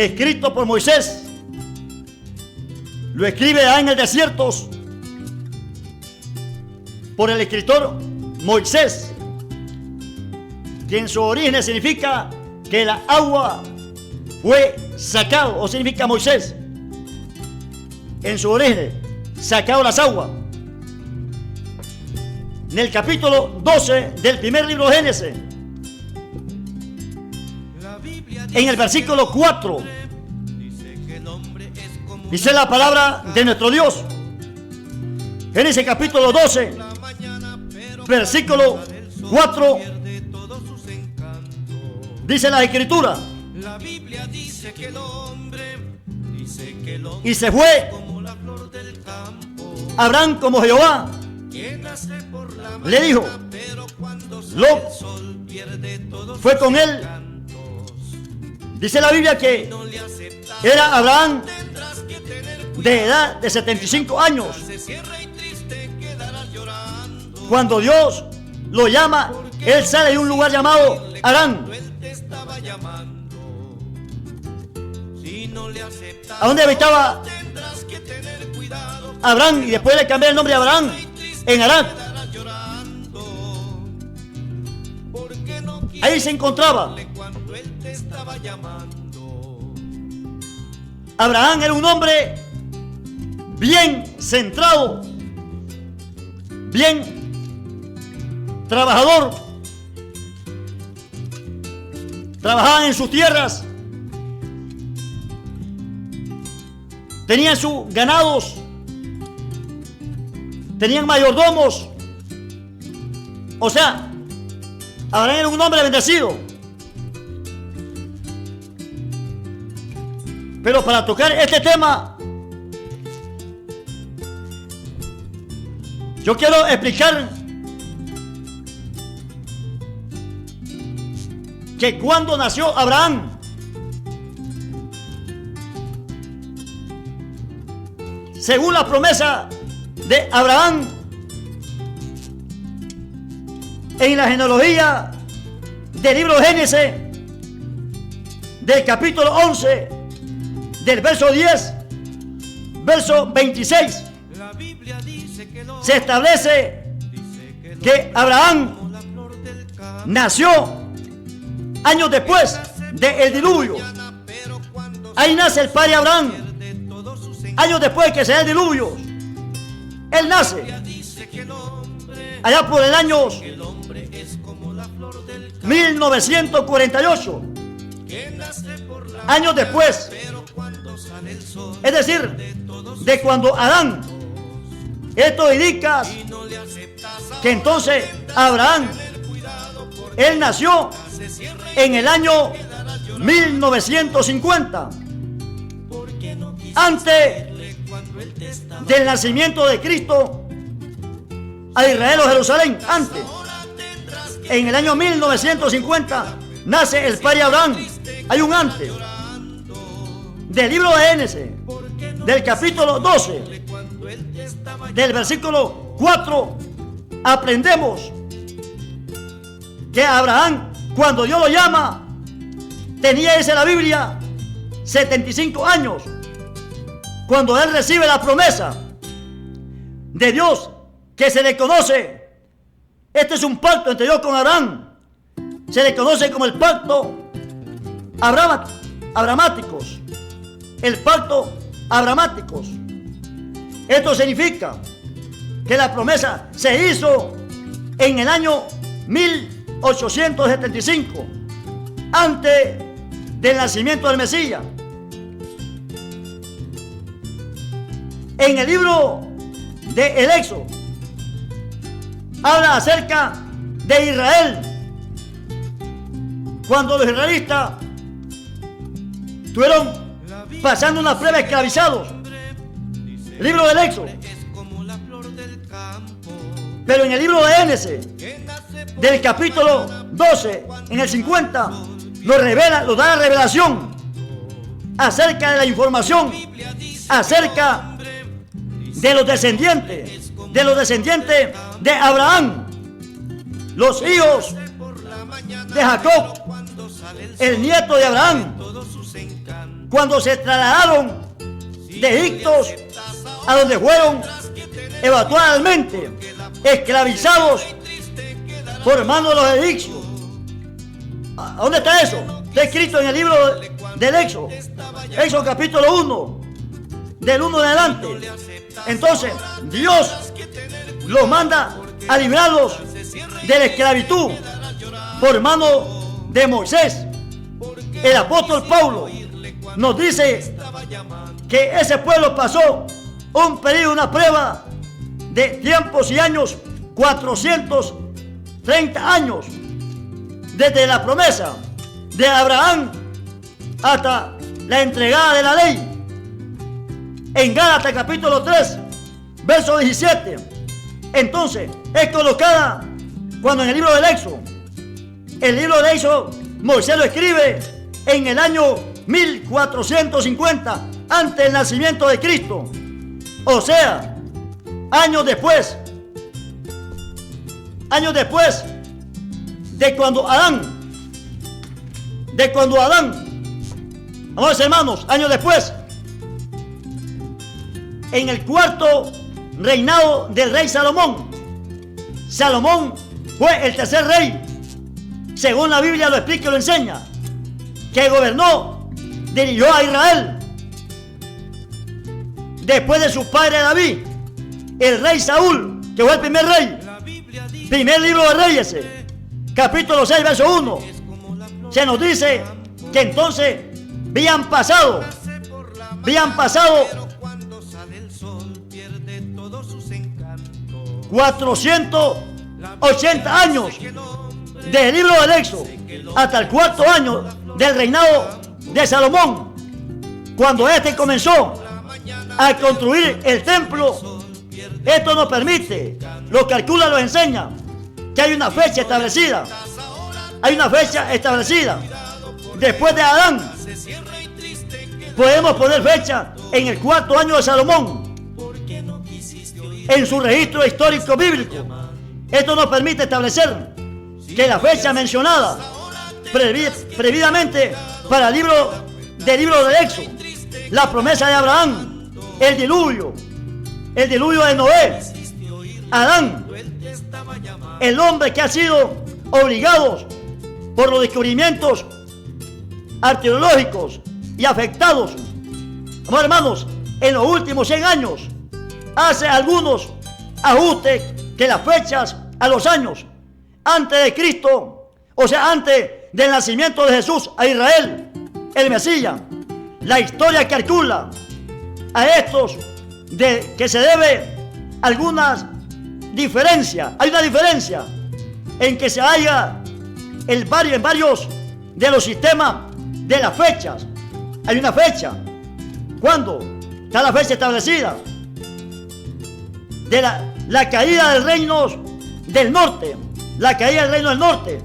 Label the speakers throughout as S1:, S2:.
S1: escrito por Moisés. Lo escribe allá en el desierto por el escritor Moisés, que en su origen significa que la agua fue sacado, o significa Moisés. En su origen, sacado las aguas. En el capítulo 12 del primer libro de Génesis, en el versículo 4, dice la palabra de nuestro Dios. Génesis capítulo 12, versículo 4, dice la Escritura: y se fue Abraham como Jehová le dijo. Lot fue con él. Dice la Biblia que era Abraham de edad de 75 años cuando Dios lo llama. Él sale de un lugar llamado Harán. ¿A dónde habitaba Abraham? Y después le cambié el nombre de Abraham en Harán. Ahí se encontraba. Abraham era un hombre bien centrado, bien trabajador. Trabajaban en sus tierras, tenían sus ganados, tenían mayordomos. O sea, Abraham era un hombre bendecido. Pero para tocar este tema, yo quiero explicar que cuando nació Abraham, según la promesa de Abraham en la genealogía del libro de Génesis, del capítulo 11, del verso 10, verso 26, se establece que Abraham nació años después del diluvio. Ahí nace el padre Abraham. Años después de que se da el diluvio, él nace allá por el año 1948. Años después, es decir, de cuando Adán. Esto indica que entonces Abraham, él nació en el año 1950, antes del nacimiento de Cristo a Israel o Jerusalén. Antes, en el año 1950, nace el padre Abraham. Hay un antes. Del libro de Génesis, del capítulo 12, del versículo 4, aprendemos que Abraham, cuando Dios lo llama, tenía, dice la Biblia, 75 años. Cuando él recibe la promesa de Dios que se le conoce, este es un pacto entre Dios con Abraham, se le conoce como el pacto abramáticos. El pacto abramáticos. Esto significa que la promesa se hizo en el año 1875, antes del nacimiento del Mesías. En el libro de el Éxodo habla acerca de Israel, cuando los israelitas estuvieron pasando una prueba esclavizados. El libro del Éxodo. Pero en el libro de Génesis, del capítulo 12, en el 50, nos da la revelación acerca de la información, acerca de los descendientes de Abraham, los hijos de Jacob, el nieto de Abraham. cuando se trasladaron de Egipto a donde fueron eventualmente esclavizados por mano de los egipcios. ¿A dónde está eso? Está escrito en el libro del Éxodo. Éxodo capítulo 1, del 1 en adelante. Entonces, Dios los manda a librarlos de la esclavitud por mano de Moisés. El apóstol Pablo nos dice que ese pueblo pasó un periodo, una prueba de tiempos y años, 430 años, desde la promesa de Abraham hasta la entregada de la ley. En Gálatas capítulo 3, verso 17, entonces es colocada cuando en el libro del Éxodo, el libro del Éxodo, Moisés lo escribe en el año 1450 antes del nacimiento de Cristo, o sea, años después de cuando Adán, vamos hermanos, años después, en el cuarto reinado del rey Salomón. Salomón fue el tercer rey, según la Biblia lo explica y lo enseña, que gobernó, dirigió a Israel. Después de su padre David, el rey Saúl, que fue el primer rey, primer libro de Reyes, capítulo 6, verso 1, se nos dice que entonces habían pasado 480 años del libro del Éxodo hasta el cuarto año del reinado de Salomón, cuando éste comenzó a construir el templo. Esto nos permite, lo calcula, lo enseña, que hay una fecha establecida. Después de Adán, podemos poner fecha en el cuarto año de Salomón, en su registro histórico bíblico. Esto nos permite establecer que la fecha mencionada previamente para el libro del Éxodo, la promesa de Abraham, el diluvio de Noé, Adán, el hombre que ha sido obligado por los descubrimientos arqueológicos y afectados, hermanos, en los últimos 100 años, hace algunos ajustes que las fechas a los años antes de Cristo, o sea, antes del nacimiento de Jesús a Israel, el Mesías. La historia calcula a estos de que se debe algunas diferencias. Hay una diferencia en que se halla en varios de los sistemas de las fechas. Hay una fecha. ¿Cuándo? Está la fecha establecida de la caída del reino del norte. La caída del reino del norte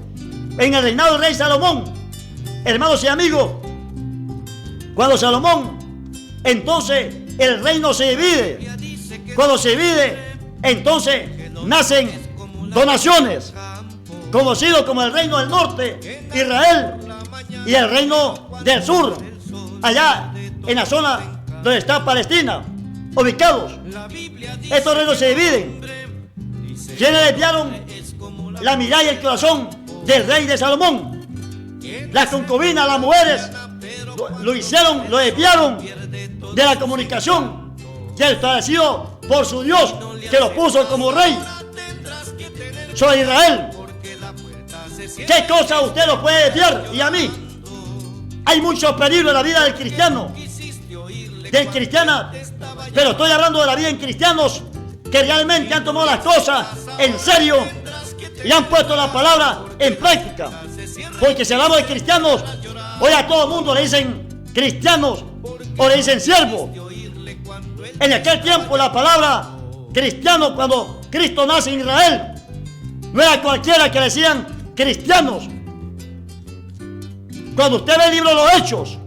S1: en el reinado del rey Salomón. Hermanos y amigos, cuando Salomón, entonces el reino se divide. Cuando se divide, entonces nacen dos naciones, conocido como el reino del norte, Israel, y el reino del sur, allá en la zona donde está Palestina, ubicados. Estos reinos se dividen. ¿Quiénes desviaron la mirada y el corazón del rey de Salomón? Las concubinas, las mujeres, lo desviaron de la comunicación del establecido por su Dios, que lo puso como rey sobre Israel. ¿Qué cosa usted lo puede desviar? Y a mí. Hay mucho peligro en la vida del cristiano, pero estoy hablando de la vida en cristianos que realmente han tomado las cosas en serio y han puesto la palabra en práctica. Porque si hablamos de cristianos, hoy a todo el mundo le dicen cristianos o le dicen siervos. En aquel tiempo la palabra cristiano, cuando Cristo nace en Israel, no era cualquiera que le decían cristianos. Cuando usted ve el libro de los Hechos,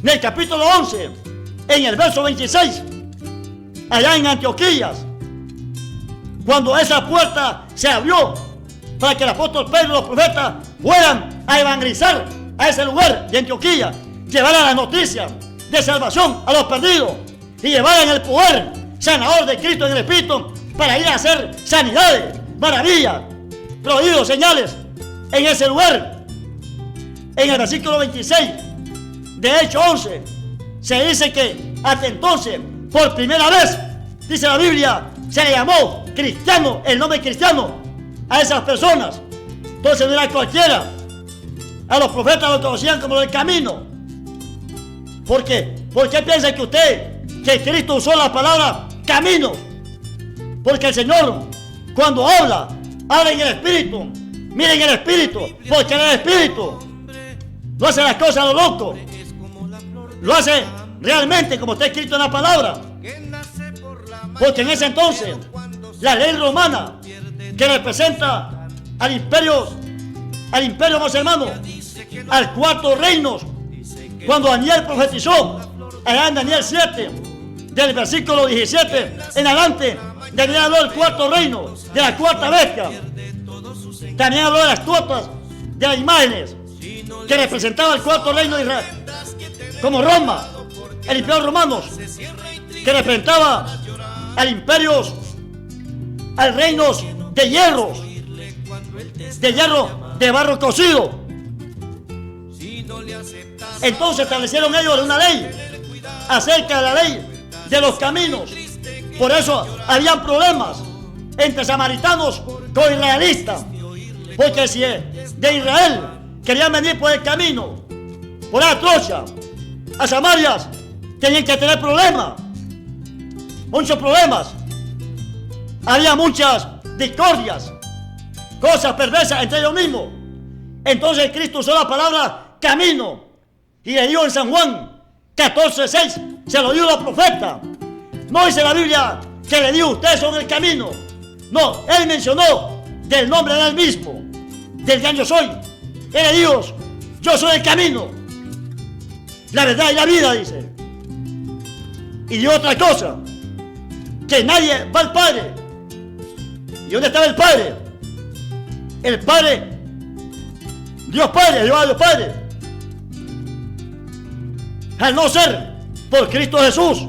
S1: en el capítulo 11, en el verso 26, allá en Antioquía, cuando esa puerta se abrió para que el apóstol Pedro y los profetas fueran a evangelizar a ese lugar de Antioquía, llevaran la noticia de salvación a los perdidos y llevaran el poder sanador de Cristo en el Espíritu para ir a hacer sanidades, maravillas, prodigios, señales en ese lugar. En el versículo 26 de Hechos 11 se dice que hasta entonces, por primera vez, dice la Biblia, se le llamó cristiano, el nombre cristiano a esas personas. Entonces no era cualquiera. A los profetas lo conocían como el camino. ¿Por qué? ¿Por qué piensa que usted, que Cristo usó la palabra camino? Porque el Señor, cuando habla en el Espíritu. Miren el Espíritu, porque en el Espíritu no hace las cosas a lo loco. Lo hace realmente como está escrito en la palabra. Porque en ese entonces, la ley romana, que representa al imperio musulmano, al cuarto reino, cuando Daniel profetizó, allá en Daniel 7, del versículo 17 en adelante, Daniel habló del cuarto reino, de la cuarta bestia. También habló de las tuotas, de las imágenes, que representaba el cuarto reino de Israel, como Roma, el imperio romano, que representaba al imperio, al reino de hierro de barro cocido. Entonces establecieron ellos una ley acerca de la ley de los caminos. Por eso habían problemas entre samaritanos con israelitas, porque si de Israel querían venir por el camino, por la trocha, a Samaria, tenían que tener problemas, muchos problemas. Había muchas discordias, cosas perversas entre ellos mismos. Entonces Cristo usó la palabra camino y le dijo en San Juan 14:6, se lo dio la profeta. No dice la Biblia que le dijo ustedes son el camino. No, él mencionó del nombre de él mismo, del gran yo soy. Él le dijo, yo soy el camino, la verdad y la vida, dice. Y dio otra cosa, que nadie va al Padre. ¿Y dónde estaba el Padre? El Padre, Dios Padre, Dios Padre, al no ser por Cristo Jesús.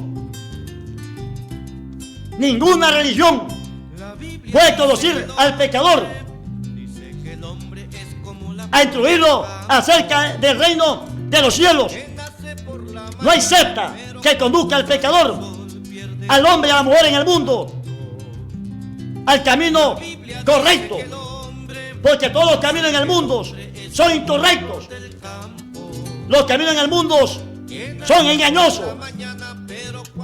S1: Ninguna religión puede conducir al pecador a instruirlo acerca del reino de los cielos. No hay secta que conduzca al pecador, al hombre y a la mujer en el mundo, al camino correcto, porque todos los caminos en el mundo son incorrectos. Los caminos en el mundo son engañosos,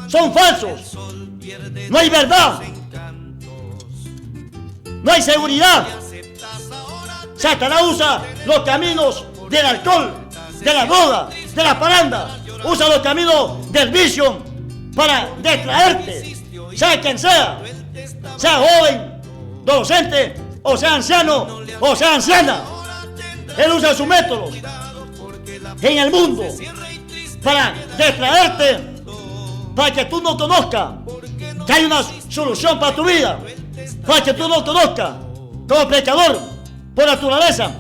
S1: son falsos. No hay verdad, no hay seguridad. Satanás usa los caminos del alcohol, de la droga, de la parranda. Usa los caminos del vicio para distraerte, sea quien sea joven, adolescente, o sea anciano, o sea anciana. Él usa sus métodos en el mundo para distraerte, para que tú no conozcas que hay una solución para tu vida, para que tú no conozcas como pecador por naturaleza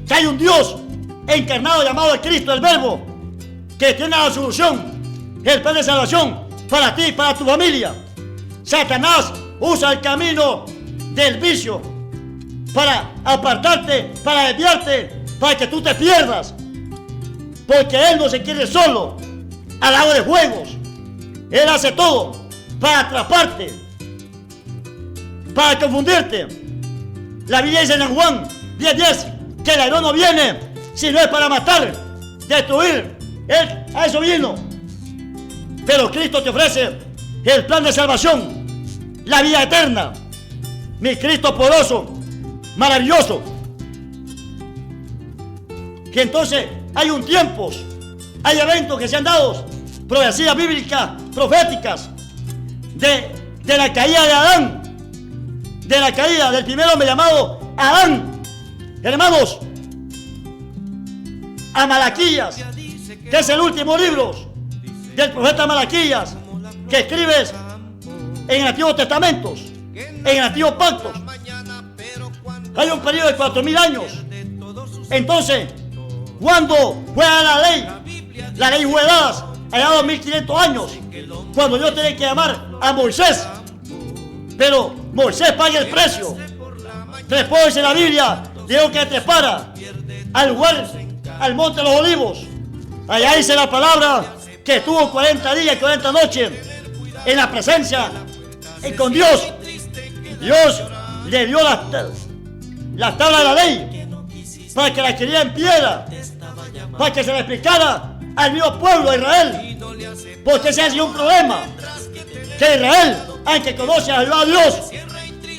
S1: que hay un Dios encarnado llamado el Cristo, el Verbo, que tiene la solución, el plan de salvación para ti y para tu familia. Satanás usa el camino del vicio para apartarte, para desviarte, para que tú te pierdas, porque él no se quiere solo al lado de juegos. Él hace todo para atraparte, para confundirte. La Biblia dice en Juan 10:10 que el ladrón no viene si no es para matar, destruir. Él a eso vino. Pero Cristo te ofrece el plan de salvación, la vida eterna. Mi Cristo poderoso, maravilloso. Que entonces hay un tiempo, hay eventos que se han dado, profecías bíblicas, proféticas, de la caída de Adán, de la caída del primer hombre llamado Adán. Hermanos, a Malaquías, que es el último libro del profeta Malaquías, que escribes en el Antiguo Testamento, en el Antiguo Pacto. Hay un periodo de 4000 años. Entonces, cuando fue a la ley La ley fue dada allá 2500 años, cuando Dios tiene que llamar a Moisés. Pero Moisés paga el precio. Trepó, dice la Biblia, dijo que trepara al lugar, al monte de los olivos. Allá dice la palabra que estuvo 40 días y 40 noches en la presencia con Dios. Dios le dio la tabla de la ley para que la escribiera en piedra, para que se le explicara al mismo pueblo de Israel. Porque ese ha sido un problema, que Israel, aunque conoce a Dios,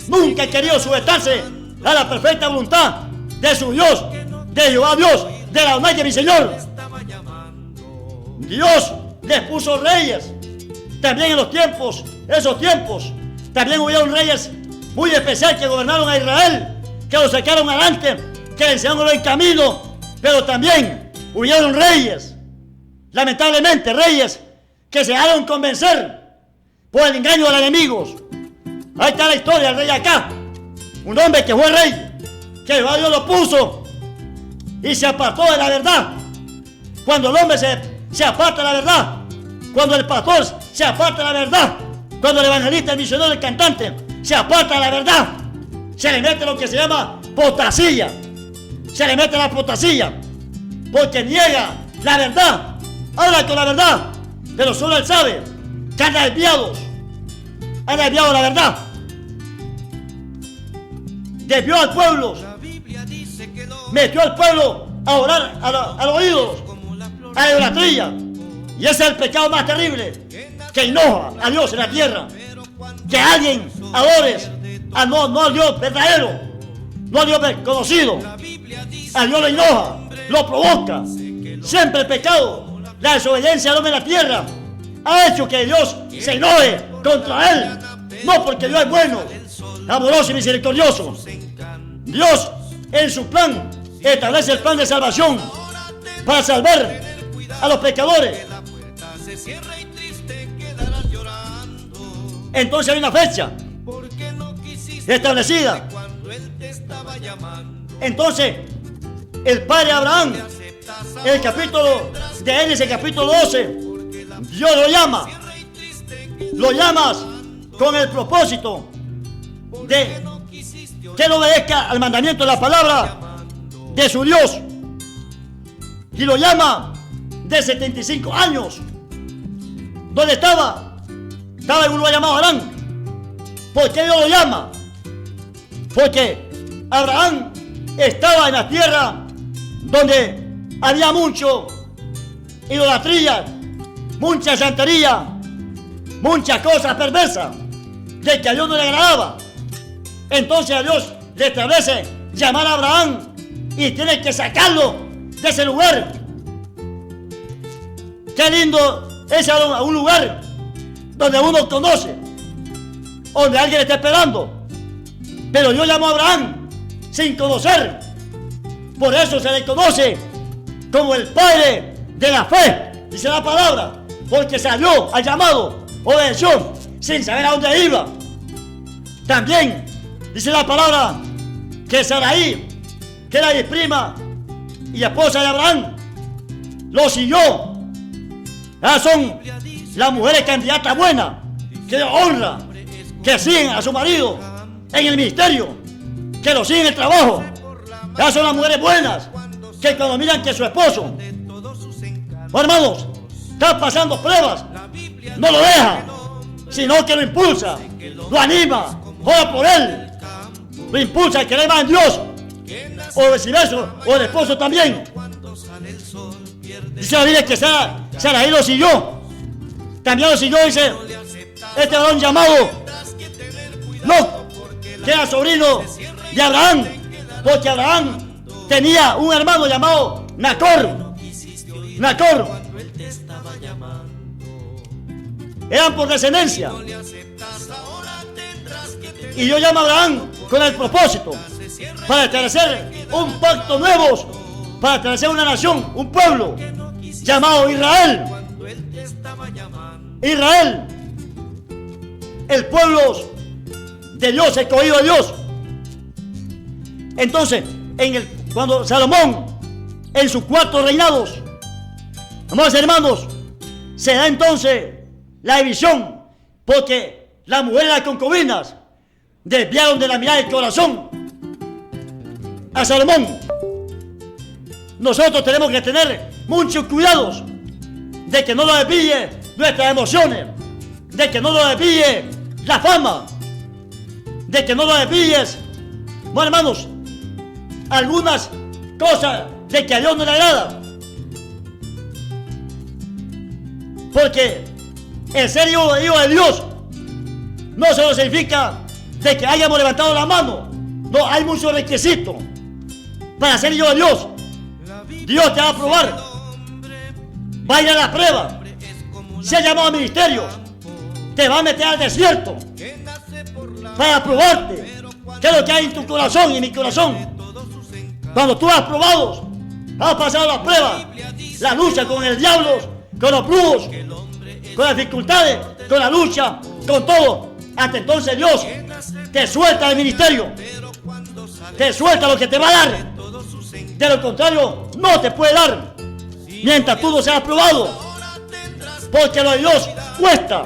S1: nunca ha querido sujetarse a la perfecta voluntad de su Dios, de Jehová Dios, de la Almighty, mi Señor. Dios les puso reyes. También en esos tiempos, también hubieron reyes muy especiales que gobernaron a Israel, que lo sacaron adelante, que le enseñaron el camino. Pero también hubieron reyes, lamentablemente reyes, que se dejaron convencer por el engaño de los enemigos. Ahí está la historia del rey Acá, un hombre que fue rey, que Jehová Dios lo puso y se apartó de la verdad. Cuando el hombre se aparta de la verdad, cuando el pastor se aparta de la verdad, cuando el evangelista, el misionero, el cantante se aparta de la verdad, se le mete lo que se llama apostasía. Se le mete la apostasía porque niega la verdad, habla con la verdad, pero solo él sabe que anda desviado de la verdad. Desvió al pueblo, metió al pueblo a orar a los ídolos, a la idolatría. Y ese es el pecado más terrible que enoja a Dios en la tierra. Que alguien adore no al Dios verdadero, no al Dios conocido. A Dios le enoja, lo provoca. Siempre el pecado, la desobediencia al hombre en la tierra ha hecho que Dios se enoje contra él. No porque Dios es bueno, amoroso y misericordioso. Dios en su plan establece el plan de salvación para salvar a los pecadores. Entonces hay una fecha establecida. Entonces el padre Abraham, en el capítulo de Génesis, capítulo 12, Dios lo llama con el propósito de que él obedezca al mandamiento de la palabra de su Dios, y lo llama de 75 años. ¿Dónde estaba en un lugar llamado Harán? ¿Por qué Dios lo llama? Porque Abraham estaba en la tierra donde había mucho idolatría, mucha santería, muchas cosas perversas, de que a Dios no le agradaba. Entonces a Dios le establece llamar a Abraham y tiene que sacarlo de ese lugar. Qué lindo es a un lugar donde uno conoce, donde alguien está esperando. Pero Dios llamó a Abraham sin conocer. Por eso se le conoce como el padre de la fe, dice la palabra, porque salió al llamado, obedeció sin saber a dónde iba. También dice la palabra que Sarai, que era mi prima y esposa de Abraham, lo siguió. Son las mujeres candidatas buenas, que honra, que siguen a su marido en el ministerio, que lo siguen en el trabajo. Esas son las mujeres buenas, que cuando miran que su esposo, hermanos, está pasando pruebas, no lo deja, sino que lo impulsa, lo anima, ora por él, lo impulsa a querer más en Dios, o viceversa, o el esposo también. Dice la Biblia que Sarai lo siguió. También lo siguió, dice, este varón llamado Lot, que era sobrino de Abraham, porque Abraham tenía un hermano llamado Nacor. Eran por descendencia. Y Dios llama a Abraham con el propósito para establecer un pacto nuevo, para establecer una nación, un pueblo llamado Israel. Israel, el pueblo de Dios, escogido de Dios. Entonces, cuando Salomón, en sus 4 reinados, Amados hermanos, se da entonces la división, porque las mujeres y las concubinas desviaron de la mirada del corazón a Salomón. Nosotros tenemos que tener muchos cuidados de que no nos desvíe nuestras emociones, de que no nos desvíe la fama, de que no nos desvíes, bueno, hermanos, algunas cosas de que a Dios no le agrada. Porque el ser hijo de Dios no solo significa de que hayamos levantado la mano. No, hay muchos requisitos para ser hijo de Dios. Dios te va a probar, va a ir a la prueba, se ha llamado a ministerios, te va a meter al desierto para probarte qué es lo que hay en tu corazón y en mi corazón. Cuando tú has probado, has pasado la prueba, la lucha con el diablo, con los brujos, con las dificultades, con la lucha, con todo. Hasta entonces Dios te suelta el ministerio, te suelta lo que te va a dar. De lo contrario, no te puede dar mientras tú no seas probado, porque lo de Dios cuesta.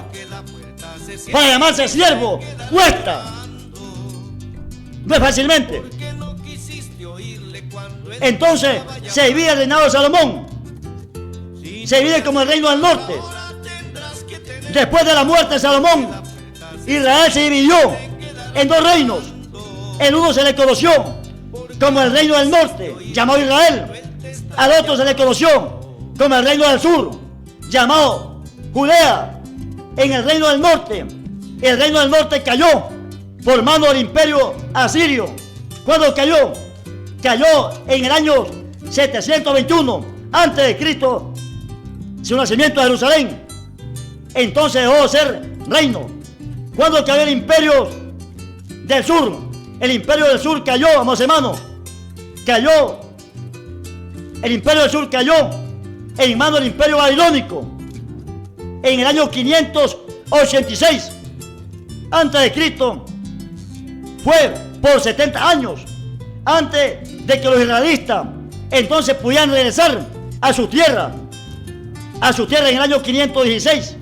S1: Para llamarse siervo cuesta, no es fácilmente. Entonces se divide el reinado de Salomón, se divide como el reino del norte. Después de la muerte de Salomón, Israel se dividió en dos reinos. El uno se le conoció como el reino del norte, llamado Israel. Al otro se le conoció como el reino del sur, llamado Judea. En el reino del norte, el reino del norte cayó por mano del imperio asirio. ¿Cuándo cayó? Cayó en el año 721 antes de Cristo, su nacimiento de Jerusalén. Entonces dejó de ser reino. ¿Cuándo cayó el imperio del sur? El imperio del sur cayó, amados hermanos. Cayó. El imperio del sur cayó en manos del imperio babilónico en el año 586 antes de Cristo. Fue por 70 años antes de que los israelitas entonces pudieran regresar a su tierra en el año 516,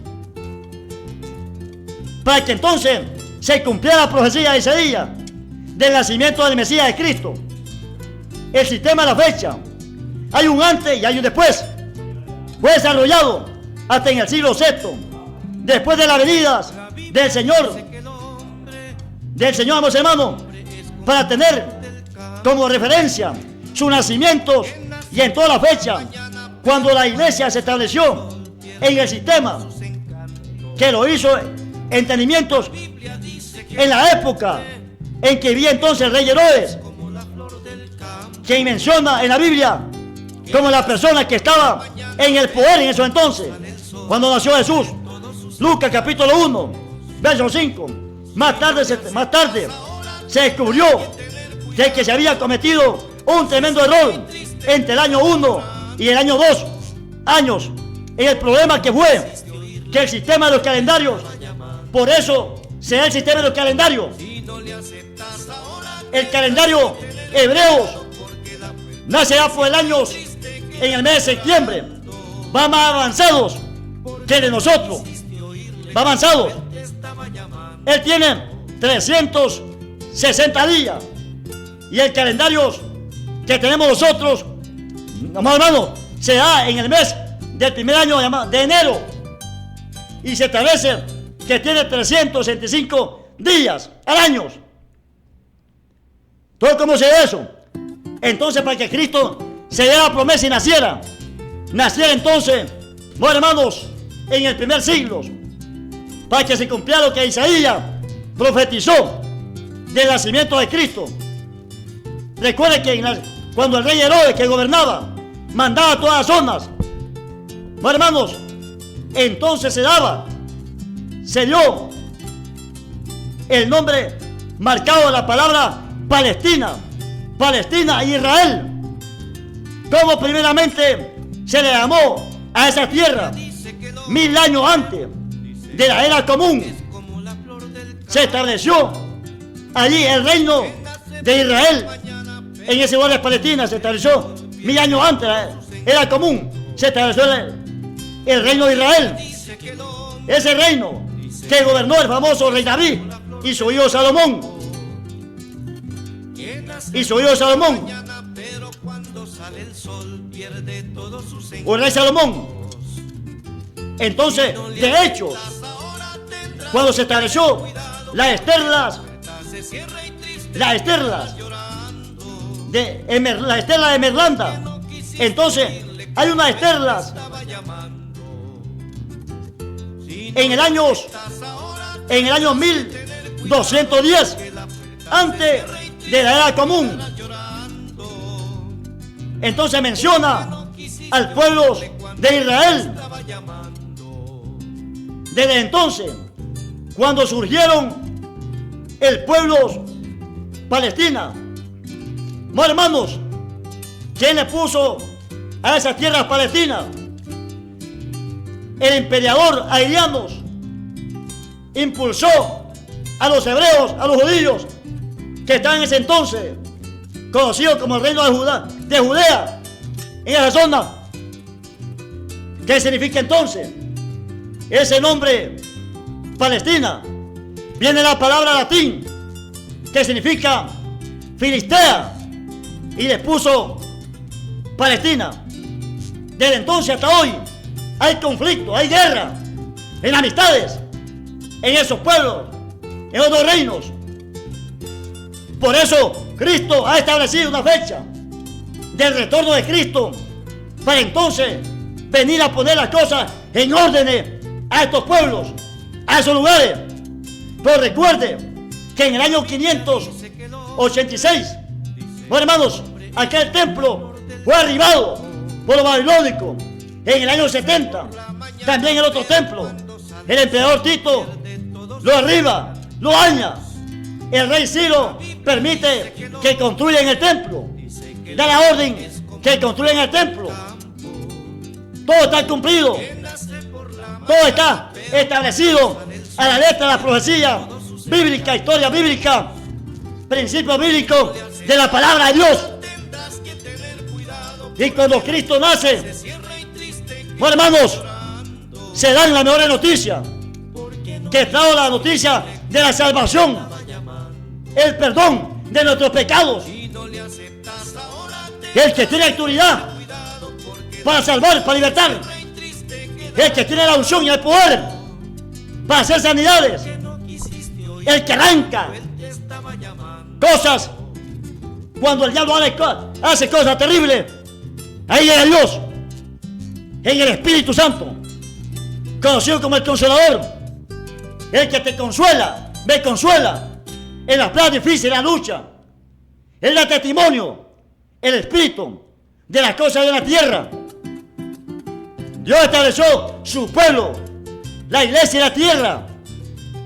S1: para que entonces se cumpliera la profecía de Isaías del nacimiento del Mesías de Cristo. El sistema de la fecha, hay un antes y hay un después. Fue desarrollado hasta en el siglo VI, después de las venidas del Señor, amados hermanos, para tener como referencia su nacimiento y en toda la fecha, cuando la iglesia se estableció en el sistema, que lo hizo entendimientos en la época en que vivía entonces el rey Herodes, quien menciona en la Biblia como la persona que estaba en el poder en eso entonces, cuando nació Jesús. Lucas capítulo 1, verso 5. Más tarde se descubrió de que se había cometido un tremendo error entre el año 1 y el año 2 años. Y el problema que fue que el sistema de los calendarios, por eso se da el sistema de los calendarios. El calendario hebreo nace ya por el año, en el mes de septiembre. Va más avanzados que de nosotros. Va avanzados. Él tiene 360 días. Y el calendario que tenemos nosotros, hermanos, se da en el mes del primer año de enero. Y se establece que tiene 365 días al año. ¿Todo cómo se ve eso? Entonces, para que Cristo se diera la promesa y naciera entonces, bueno, hermanos, en el primer siglo, para que se cumpliera lo que Isaías profetizó del nacimiento de Cristo. Recuerden que cuando el rey Herodes, que gobernaba, mandaba a todas las zonas, bueno, hermanos, entonces se dio el nombre marcado de la palabra Palestina e Israel, como primeramente se le llamó a esa tierra 1000 años antes de la era común. Se estableció allí el reino de Israel. En ese lugar de Palestina se estableció 1000 años antes de la era común. Se estableció el reino de Israel. Ese reino que gobernó el famoso rey David y su hijo Salomón. O el rey Salomón. Entonces, de hecho, cuando se estableció las estelas de Merlanda, entonces hay unas estelas en el año 1210, antes de la era común. Entonces menciona al pueblo de Israel. Desde entonces, cuando surgieron el pueblo Palestina, no, hermanos, ¿quién le puso a esas tierras palestinas? El emperador Adriano impulsó a los hebreos, a los judíos que estaban en ese entonces, conocido como el reino de Judea, en esa zona. ¿Qué significa entonces? Ese nombre Palestina viene de la palabra latín que significa Filistea, y les puso Palestina. Desde entonces hasta hoy hay conflicto, hay guerra, enemistades en esos pueblos, en otros reinos. Por eso Cristo ha establecido una fecha del retorno de Cristo, para entonces venir a poner las cosas en orden a estos pueblos, a esos lugares. Pero recuerde que en el año 586, bueno, hermanos, aquel templo fue arribado por los babilónicos. En el año 70, también el otro templo, el emperador Tito lo arriba, lo daña. El rey Ciro permite que construyan el templo, da la orden que construyan el templo. Todo está cumplido, todo está establecido a la letra de la profecía bíblica, historia bíblica, principio bíblico de la palabra de Dios. Y cuando Cristo nace, bueno, hermanos, se dan la mejor noticia, que trae la noticia de la salvación, el perdón de nuestros pecados. El que tiene autoridad para salvar, para libertar, el que tiene la unción y el poder para hacer sanidades, el que arranca cosas cuando el diablo hace cosas terribles. Ahí llega Dios en el Espíritu Santo, conocido como el Consolador, el que te consuela, me consuela en las pruebas difíciles, en la lucha. Él da testimonio, el Espíritu, de las cosas de la tierra. Dios estableció su pueblo, la iglesia y la tierra,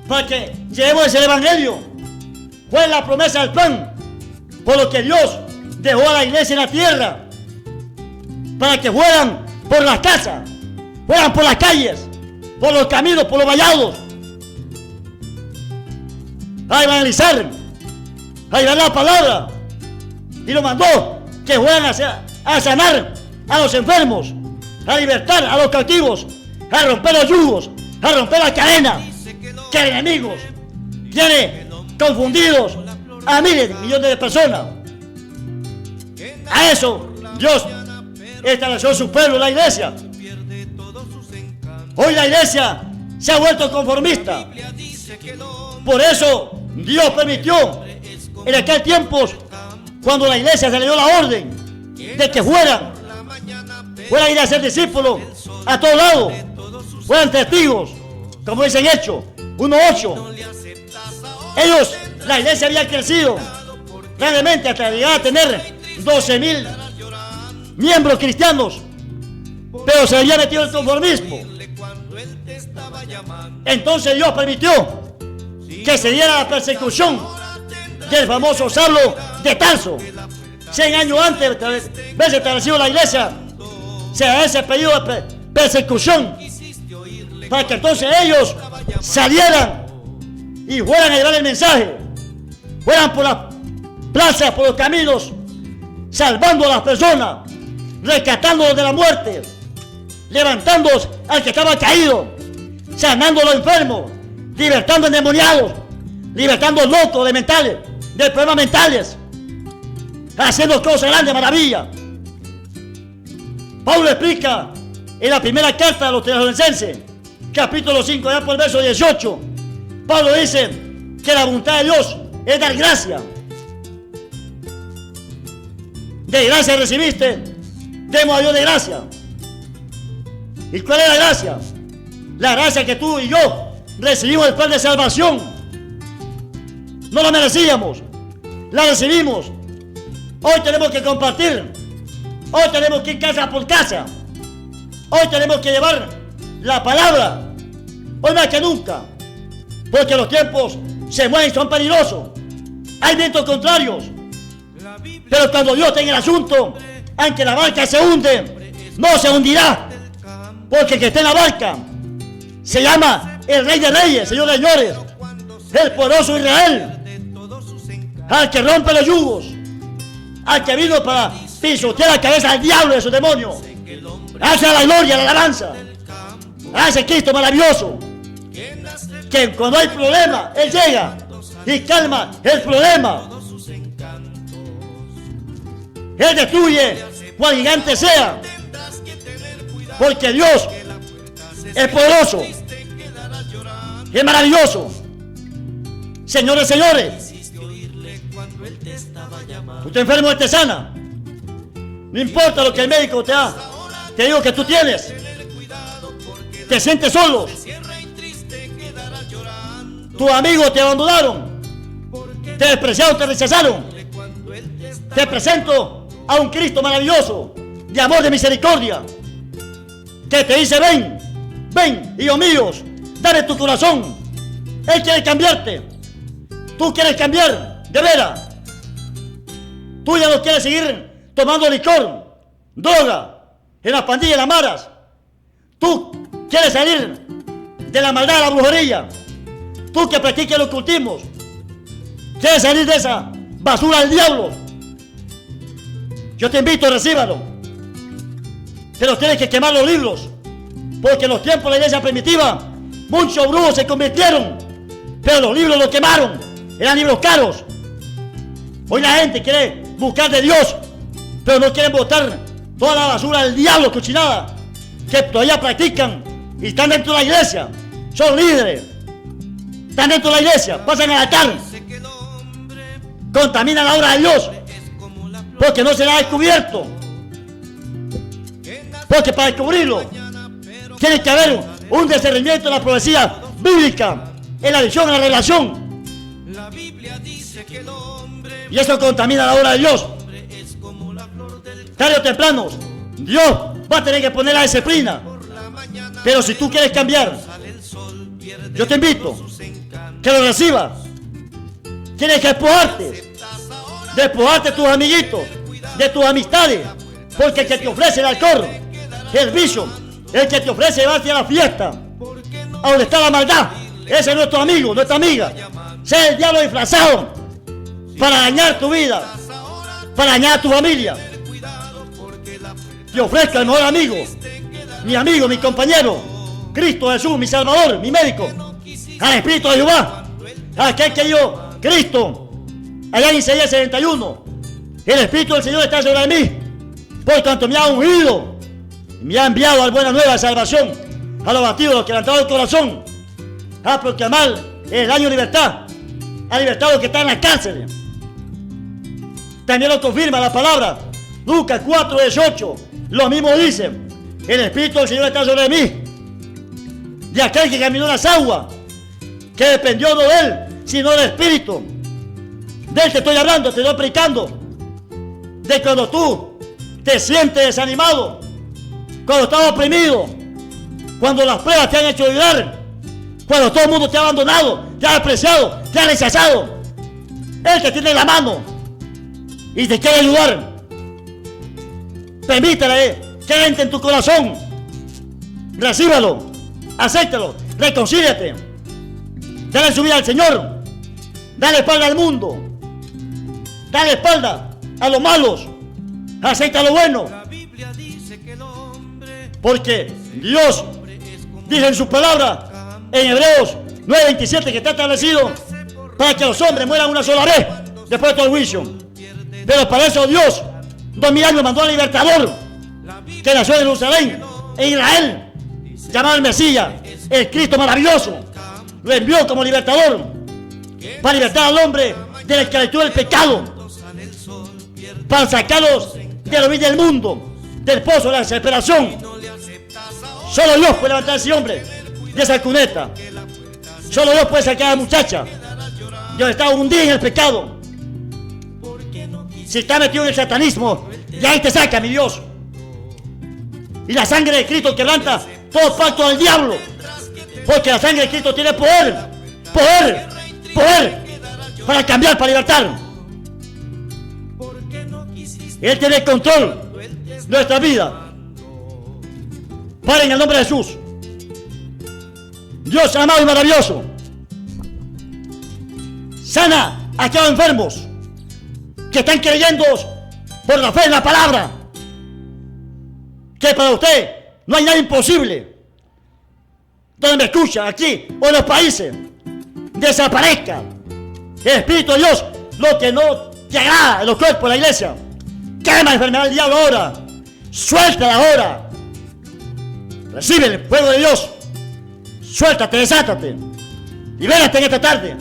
S1: para que llevemos ese evangelio. Fue la promesa del plan, por lo que Dios dejó a la iglesia en la tierra, para que fueran por las casas, fueran por las calles, por los caminos, por los vallados, a evangelizar, a llevar la palabra. Y lo mandó que fueran a sanar a los enfermos, a libertar a los cautivos, a romper los yugos, a romper las cadenas que el enemigo tiene confundidos a miles, millones de personas. A eso Dios estableció su pueblo, la iglesia. Hoy la iglesia se ha vuelto conformista. Por eso Dios permitió en aquel tiempo, cuando la iglesia se le dio la orden de que fueran a ir a ser discípulos a todos lados, fueran testigos, como dicen Hechos 1:8. La iglesia había crecido grandemente hasta llegar a tener 12,000 miembros cristianos, pero se había metido el conformismo. Entonces Dios permitió que se diera la persecución del famoso Saulo de Tarso. 100 años antes de haberse establecido la iglesia, se había ese pedido de persecución, para que entonces ellos salieran y fueran a llevar el mensaje, fueran por las plazas, por los caminos, salvando a las personas, rescatándolos de la muerte, levantando al que estaba caído, sanando a los enfermos, libertando endemoniados, libertando locos de mentales, de problemas mentales, haciendo cosas grandes, maravillas. Pablo explica en la primera carta a los tesalonicenses, capítulo 5, ya por el verso 18, Pablo dice que la voluntad de Dios es dar gracia. De gracia recibiste, demos a Dios de gracia. ¿Y cuál es la gracia? La gracia que tú y yo recibimos el plan de salvación. No lo merecíamos, la recibimos. Hoy tenemos que compartir. Hoy tenemos que ir casa por casa. Hoy tenemos que llevar la palabra. Hoy más que nunca. Porque los tiempos se mueven y son peligrosos. Hay vientos contrarios. Pero cuando Dios tenga el asunto, aunque la barca se hunde, no se hundirá. Porque el que está en la barca se llama el Rey de Reyes, Señor de Señores, el poderoso Israel, al que rompe los yugos, al que vino para pisotear la cabeza al diablo y a sus demonios. Hace la gloria, la alabanza. Hace Cristo maravilloso, que cuando hay problema, Él llega y calma el problema. Él destruye cual gigante sea, porque Dios es poderoso, es maravilloso. Señores, señores, tú te enfermo, Él te sana. No importa lo que el médico te digo que tú tienes. Te sientes solo. Tus amigos te abandonaron, te despreciaron, te rechazaron. Te presento a un Cristo maravilloso, de amor, de misericordia, que te dice: ven, ven, hijos míos, dame tu corazón. Él quiere cambiarte. Tú quieres cambiar, de veras. Tú ya no quieres seguir tomando licor, droga, en las pandillas, en las maras. Tú quieres salir de la maldad, de la brujería. Tú que practicas los cultismos, quieres salir de esa basura del diablo. Yo te invito, recíbalo. Pero tienes que quemar los libros, porque en los tiempos de la iglesia primitiva muchos brujos se convirtieron, pero los libros los quemaron. Eran libros caros. Hoy la gente quiere buscar de Dios, pero no quieren botar toda la basura del diablo, cochinada, que todavía practican y están dentro de la iglesia. Son líderes, están dentro de la iglesia, pasan al altar, contaminan la obra de Dios, porque no se la ha descubierto. Porque para descubrirlo tiene que haber un discernimiento en la profecía bíblica, en la visión, en la revelación. Y eso contamina la obra de Dios. Tarde o temprano Dios va a tener que poner la disciplina. Pero si tú quieres cambiar, yo te invito que lo recibas. Tienes que despojarte de tus amiguitos, de tus amistades, porque el que te ofrece el alcohol, el vicio, el que te ofrece llevarte a la fiesta, a donde está la maldad, ese es nuestro amigo, nuestra amiga. Sea el diablo disfrazado para dañar tu vida, para dañar a tu familia. Te ofrezco al mejor amigo, mi compañero, Cristo Jesús, mi Salvador, mi médico, al Espíritu de Jehová, aquel que dio Cristo, allá en Isaías 71, el Espíritu del Señor está sobre mí, por tanto me ha ungido, me ha enviado a la buena nueva de salvación, a los abatidos, a los quebrantados del corazón, a proclamar el año de libertad, a libertad a los que están en las cárceles. También lo confirma la palabra, Lucas 4:18, lo mismo dice: el Espíritu del Señor está sobre mí, de aquel que caminó en las aguas, que dependió no de él, sino del Espíritu. De él te estoy hablando, te estoy predicando. De cuando tú te sientes desanimado, cuando estás oprimido, cuando las pruebas te han hecho llorar, cuando todo el mundo te ha abandonado, te ha despreciado, te ha rechazado. Él te tiene la mano y te quiere ayudar. Permítele que entre en tu corazón. Recíbalo, acéptalo, reconcíliate. Dale su vida al Señor. Dale espalda al mundo. Dale espalda a los malos. Acepta lo bueno. Porque Dios dice en su palabra, en Hebreos 9:27, que está establecido para que los hombres mueran una sola vez después de todo el juicio. Pero para eso Dios, 2000 años, mandó al libertador que nació en Jerusalén, en Israel, llamado el Mesías, el Cristo maravilloso. Lo envió como libertador para libertar al hombre de la esclavitud del pecado, para sacarlos de la vida del mundo, del pozo de la desesperación. Solo Dios puede levantar a ese hombre de esa cuneta. Solo Dios puede sacar a la muchacha de estaba hundida en el pecado. Si está metido en el satanismo, ya ahí te saca, mi Dios. Y la sangre de Cristo quebranta todo pacto del diablo. Porque la sangre de Cristo tiene poder para cambiar, para libertar. Él tiene el control de nuestra vida. Padre, en el nombre de Jesús, Dios amado y maravilloso, sana a aquellos enfermos que están creyendo por la fe en la palabra, que para usted no hay nada imposible. Donde me escuchan, aquí o en los países, desaparezca el Espíritu de Dios, lo que no te agrada en los cuerpos de la iglesia. Quema la enfermedad del diablo ahora, suéltala ahora, recibe el fuego de Dios, suéltate, desátate, libérate en esta tarde.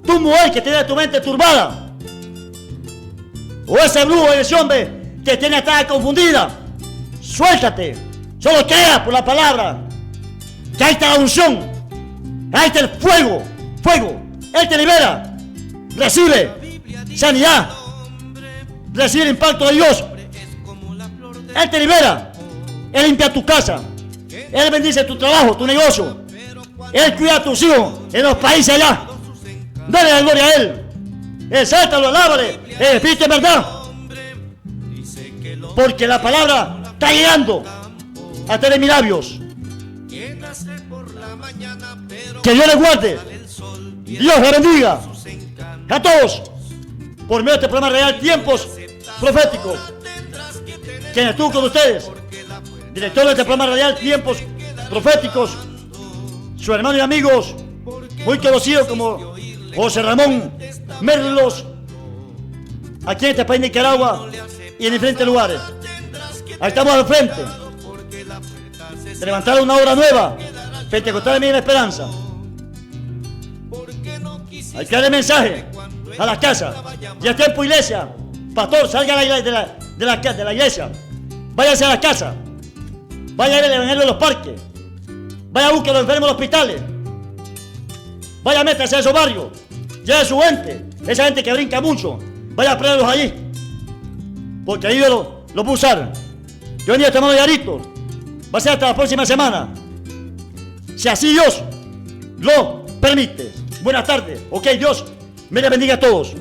S1: Tu mujer que tiene tu mente turbada, o ese brujo, ese hombre que tiene estar confundida, suéltate, solo crea por la palabra, que ahí está la unción, ahí está el fuego, Él te libera, recibe sanidad, recibe el impacto de Dios, Él te libera, Él limpia tu casa, Él bendice tu trabajo, tu negocio, Él cuida a tus hijos en los países allá. Dale la gloria a Él, exáltalo, alábale, el Espíritu es verdad, porque la palabra está llegando a tener mis labios. Que Dios les guarde, Dios les bendiga a todos por medio de este programa Radial Tiempos Proféticos, quien estuvo con ustedes, director de este programa Radial Tiempos Proféticos, su hermano y amigos muy conocido como José Ramón Merlos, aquí en este país de Nicaragua y en diferentes lugares. Ahí estamos al frente de levantar una obra nueva, Pentecostal de Vida y Esperanza. Hay que darle mensaje a las casas. Ya es tiempo, iglesia. Pastor, salga de la iglesia. Váyase a la casa. Vaya a ver el evangelio de los parques. Vaya a buscar a los enfermos en los hospitales. Vaya a meterse a esos barrios. Lleve su gente. Esa gente que brinca mucho. Vaya a ponerlos allí. Porque ahí lo voy a usar. Yo venía a este hermano Yarito. Va a ser hasta la próxima semana, si así Dios lo permite. Buenas tardes. Ok, Dios me les bendiga a todos.